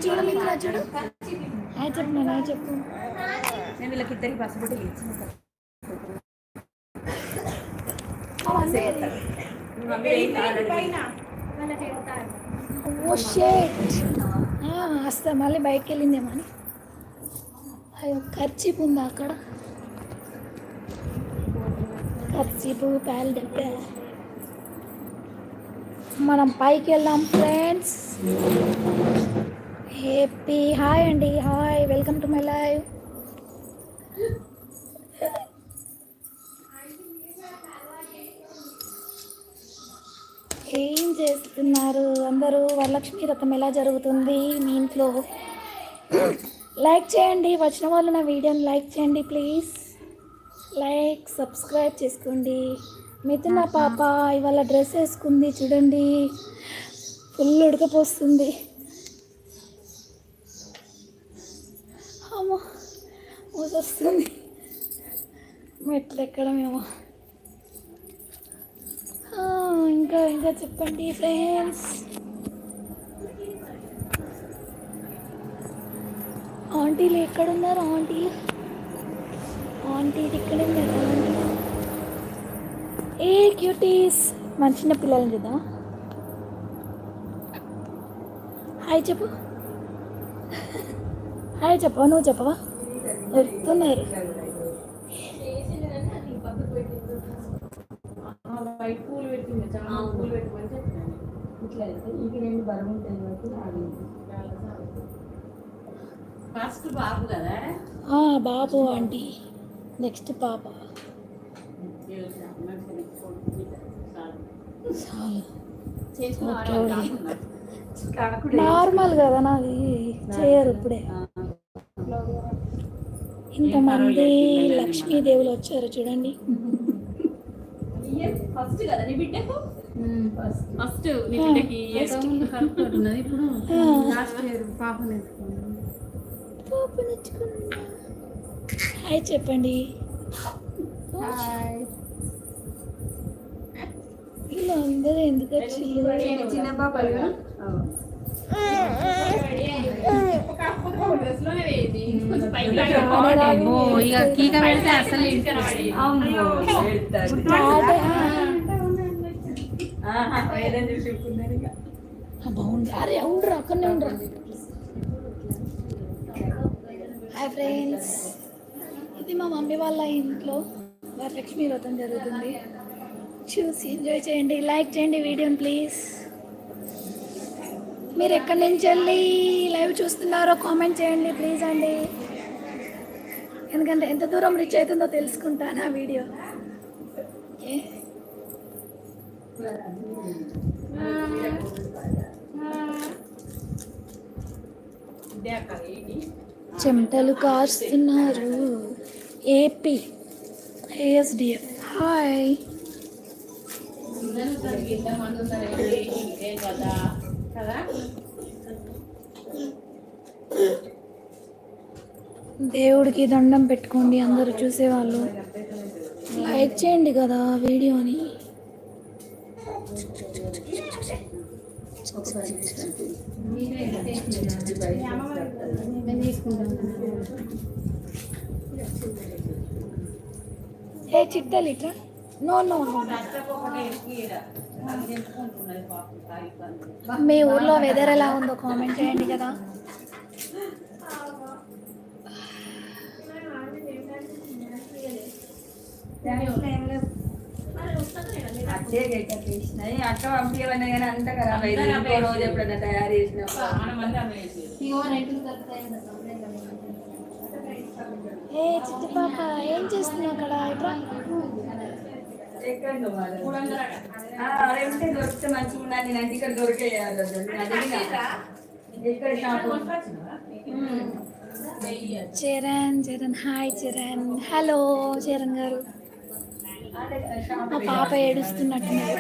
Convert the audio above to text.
చూడు మిత్ర చూడు. చెప్పు నేను చెప్పు. నేను వీళ్ళకి ఇద్దరికి బస్సు పెట్టి ఇచ్చిన వస్తా మళ్ళీ బయటకు వెళ్ళిందేమో అని. అయ్యో ఖర్చీపు ఉందా అక్కడ? ఖర్చీపు ప్యాల్ మనం పైకి వెళ్దాం ఫ్రెండ్స్. హ్యాపీ హాయ్ అండి, hi, welcome to my live. ఏం చేస్తున్నారు అందరూ? వరలక్ష్మి వ్రతం ఎలా జరుగుతుంది మీ ఇంట్లో? లైక్ చేయండి, వచ్చిన వాళ్ళు నా వీడియోని లైక్ చేయండి ప్లీజ్. లైక్ సబ్స్క్రైబ్ చేసుకోండి. మిథున పాప ఇవాళ డ్రెస్ వేసుకుంది చూడండి, ఫుల్ ఉడకపోస్తుంది. అమ్మో వస్తుంది మెట్లు ఎక్కడమేమో. ఇంకా ఇంకా చెప్పండి ఫ్రెండ్స్. ఆంటీలు ఎక్కడున్నారు? ఆంటీలు ఇక్కడ ఉన్నారు. ఆంటీ ఏ క్యూటీస్, మన చిన్న పిల్లలు కదా. హాయ్ చెప్పు, హాయ్ చెప్పవా? నువ్వు చెప్పవా? ఎడుతున్నారు. వైట్ పూలు పెట్టింది, చాలా పూలు పెట్టుకొని ఇట్లా అయితే ఇంక రెండు బరువు ఉంటుంది. ఫస్ట్ బాబు కదా? బాబు ఆంటీ, నెక్స్ట్ పాప. నార్మల్ కదా నాది, చేయరు ఇప్పుడే. ఇంతమంది లక్ష్మీదేవులు వచ్చారు చూడండి. ఫస్ట్ కదా నీ బిడ్డకు? ఫస్ట్ నీ బిడ్డకి కరెక్ట్ ఉన్నది. ఇప్పుడు లాస్ట్ ఇయర్ పాపను ఎత్తుకున్నా. హాయ్ చెప్పండి. ఇలా అందరూ ఎందుకు వచ్చి చిన్న పాపలు ఇక కీక పెడితే అసలు బాగుంది. అరే ఉండరు, అక్కడనే ఉండరు. హాయ్ ఫ్రెండ్స్, ఇది మా మమ్మీ వాళ్ళ ఇంట్లో వరలక్ష్మి వ్రతం జరుగుతుంది. చూసి ఎంజాయ్ చేయండి, లైక్ చేయండి వీడియోని ప్లీజ్. మీరు ఎక్కడి నుంచి వెళ్ళి లైవ్ చూస్తున్నారో కామెంట్ చేయండి ప్లీజ్ అండి, ఎందుకంటే ఎంత దూరం రీచ్ అవుతుందో తెలుసుకుంటాను ఆ వీడియో. ఓకే, చెమటలు కాస్తున్నారు ఏపీ ఏఎస్డిఎఫ్. హాయ్ దేవుడికి దండం పెట్టుకోండి అందరూ చూసేవాళ్ళు. లైక్ చేయండి కదా వీడియోని. ఏ చిట్టలు ఇట్లా? No no no. మీ ఊర్లో వెదర్ ఎలా ఉందో కామెంట్ చేయండి కదా. అక్క పంపించమన్నా కానీ అంత ఖరాబ్ అయింది. రోజు ఎప్పుడన్నా తయారు చేసిన ఏ చిట్టి పాప ఏం చేస్తున్నావు అక్కడ? ఉంటే దొరికితే మంచిగా ఉన్నాను. నేను అంటే ఇక్కడ దొరికేయాలి. ఇక్కడ shop Charan Charan hi Charan. Hello Charan గారు. మా పాప ఏడుస్తున్నట్టున్నారు.